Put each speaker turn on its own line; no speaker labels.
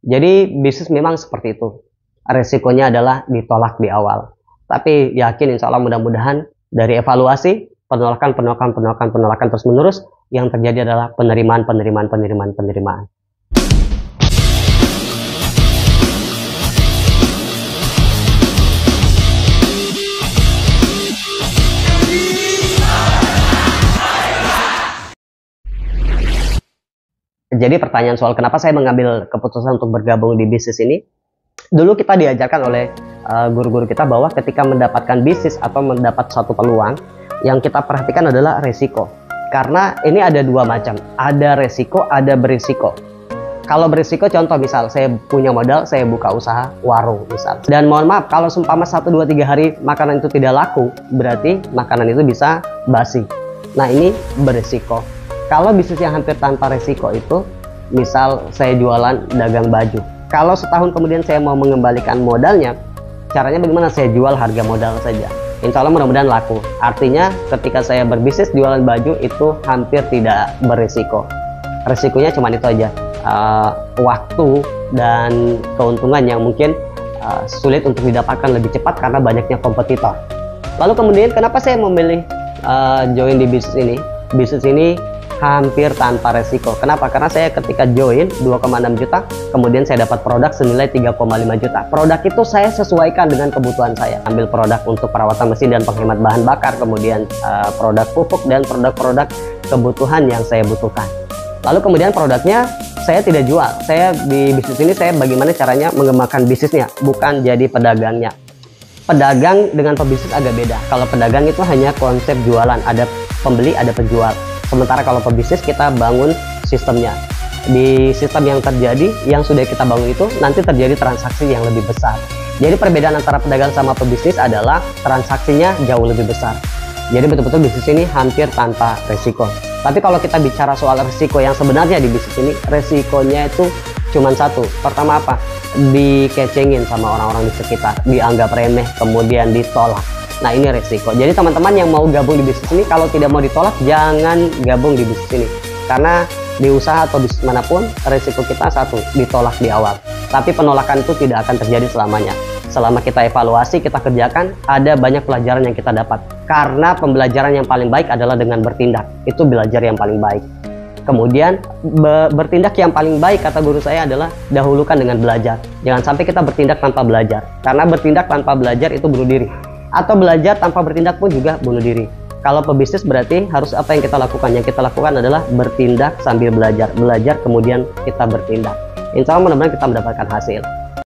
Jadi bisnis memang seperti itu. Resikonya adalah ditolak di awal. Tapi yakin insya Allah mudah-mudahan dari evaluasi, penolakan terus menerus, yang terjadi adalah penerimaan. Jadi pertanyaan soal kenapa saya mengambil keputusan untuk bergabung di bisnis ini, dulu kita diajarkan oleh guru-guru kita bahwa ketika mendapatkan bisnis atau mendapat suatu peluang, yang kita perhatikan adalah resiko. Karena ini ada dua macam, ada resiko, ada berisiko. Kalau berisiko, contoh misal saya punya modal, saya buka usaha warung misal. Dan mohon maaf, kalau seumpama 1, 2, 3 hari makanan itu tidak laku, berarti makanan itu bisa basi. Nah ini berisiko. Kalau bisnis yang hampir tanpa resiko itu, misal saya jualan dagang baju. Kalau setahun kemudian saya mau mengembalikan modalnya, caranya bagaimana? Saya jual harga modal saja. Insya Allah mudah-mudahan laku. Artinya ketika saya berbisnis jualan baju itu hampir tidak berisiko. Resikonya cuma itu aja, waktu dan keuntungan yang mungkin sulit untuk didapatkan lebih cepat karena banyaknya kompetitor. Lalu kemudian kenapa saya memilih join di bisnis ini? Bisnis ini hampir tanpa resiko. Kenapa? Karena saya ketika join 2,6 juta, kemudian saya dapat produk senilai 3,5 juta. Produk itu saya sesuaikan dengan kebutuhan saya. Ambil produk untuk perawatan mesin dan penghemat bahan bakar, kemudian produk pupuk dan produk-produk kebutuhan yang saya butuhkan. Lalu kemudian produknya saya tidak jual. Saya di bisnis ini saya bagaimana caranya mengembangkan bisnisnya, bukan jadi pedagangnya. Pedagang dengan pebisnis agak beda. Kalau pedagang itu hanya konsep jualan, ada pembeli, ada penjual. Sementara kalau pebisnis kita bangun sistemnya. Di sistem yang terjadi, yang sudah kita bangun itu nanti terjadi transaksi yang lebih besar. Jadi perbedaan antara pedagang sama pebisnis adalah transaksinya jauh lebih besar. Jadi betul-betul bisnis ini hampir tanpa resiko. Tapi kalau kita bicara soal resiko yang sebenarnya di bisnis ini, resikonya itu cuma satu. Pertama apa? Dikecengin sama orang-orang di sekitar, dianggap remeh, kemudian ditolak. Nah ini resiko. Jadi teman-teman yang mau gabung di bisnis ini, kalau tidak mau ditolak, jangan gabung di bisnis ini. Karena di usaha atau bisnis manapun, resiko kita satu, ditolak di awal. Tapi penolakan itu tidak akan terjadi selamanya. Selama kita evaluasi, kita kerjakan, ada banyak pelajaran yang kita dapat. Karena pembelajaran yang paling baik adalah dengan bertindak. Itu belajar yang paling baik. Kemudian bertindak yang paling baik kata guru saya adalah dahulukan dengan belajar. Jangan sampai kita bertindak tanpa belajar. Karena bertindak tanpa belajar itu bunuh diri. Atau belajar tanpa bertindak pun juga bunuh diri. Kalau pebisnis berarti harus apa yang kita lakukan? Yang kita lakukan adalah bertindak sambil belajar. Belajar kemudian kita bertindak. Insya Allah mudah-mudahan kita mendapatkan hasil.